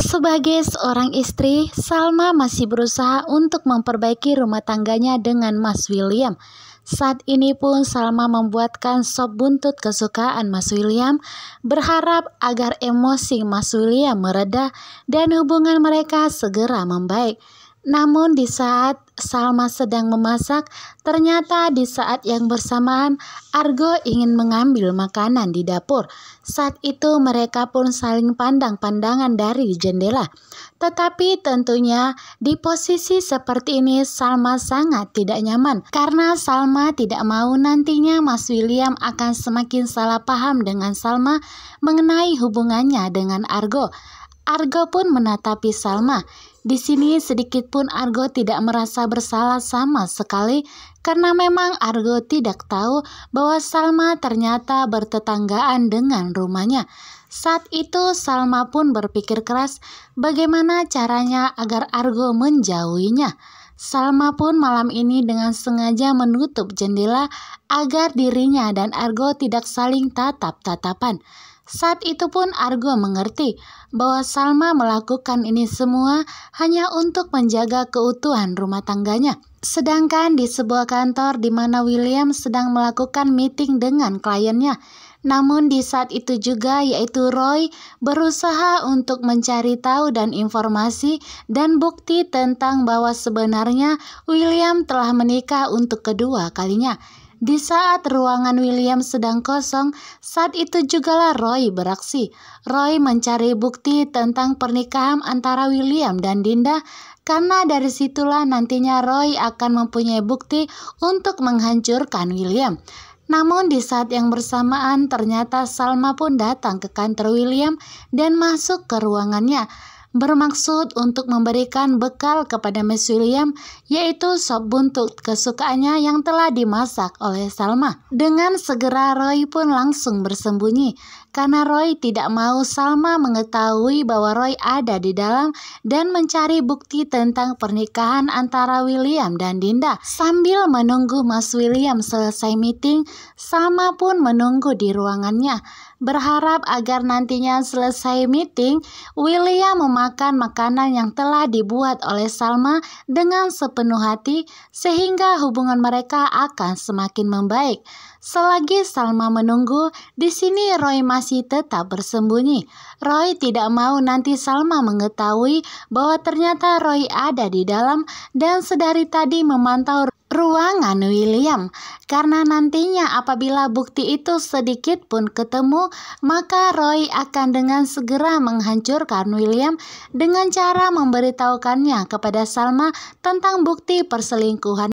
Sebagai seorang istri, Salma masih berusaha untuk memperbaiki rumah tangganya dengan Mas William. Saat ini pun Salma membuatkan sop buntut kesukaan Mas William, berharap agar emosi Mas William mereda dan hubungan mereka segera membaik. Namun di saat Salma sedang memasak, ternyata di saat yang bersamaan Argo ingin mengambil makanan di dapur. Saat itu mereka pun saling pandang-pandangan dari jendela. Tetapi tentunya di posisi seperti ini Salma sangat tidak nyaman karena Salma tidak mau nantinya Mas William akan semakin salah paham dengan Salma mengenai hubungannya dengan Argo. Argo pun menatapi Salma. Di sini sedikit pun Argo tidak merasa bersalah sama sekali karena memang Argo tidak tahu bahwa Salma ternyata bertetanggaan dengan rumahnya. Saat itu Salma pun berpikir keras bagaimana caranya agar Argo menjauhinya. Salma pun malam ini dengan sengaja menutup jendela agar dirinya dan Argo tidak saling tatap-tatapan. Saat itu pun Argo mengerti bahwa Salma melakukan ini semua hanya untuk menjaga keutuhan rumah tangganya. Sedangkan di sebuah kantor di mana William sedang melakukan meeting dengan kliennya. Namun di saat itu juga yaitu Roy berusaha untuk mencari tahu dan informasi dan bukti tentang bahwa sebenarnya William telah menikah untuk kedua kalinya. Di saat ruangan William sedang kosong, saat itu jugalah Roy beraksi. Roy mencari bukti tentang pernikahan antara William dan Dinda, karena dari situlah nantinya Roy akan mempunyai bukti untuk menghancurkan William. Namun di saat yang bersamaan ternyata Salma pun datang ke kantor William dan masuk ke ruangannya. Bermaksud untuk memberikan bekal kepada Mas William, yaitu sop buntut kesukaannya yang telah dimasak oleh Salma. Dengan segera Roy pun langsung bersembunyi karena Roy tidak mau Salma mengetahui bahwa Roy ada di dalam dan mencari bukti tentang pernikahan antara William dan Dinda. Sambil menunggu Mas William selesai meeting, Salma pun menunggu di ruangannya, berharap agar nantinya selesai meeting, William memakan makanan yang telah dibuat oleh Salma dengan sepenuh hati sehingga hubungan mereka akan semakin membaik. Selagi Salma menunggu, di sini Roy masih tetap bersembunyi. Roy tidak mau nanti Salma mengetahui bahwa ternyata Roy ada di dalam dan sedari tadi memantau ruangan William. Karena nantinya apabila bukti itu sedikit pun ketemu, maka Roy akan dengan segera menghancurkan William dengan cara memberitahukannya kepada Salma tentang bukti perselingkuhan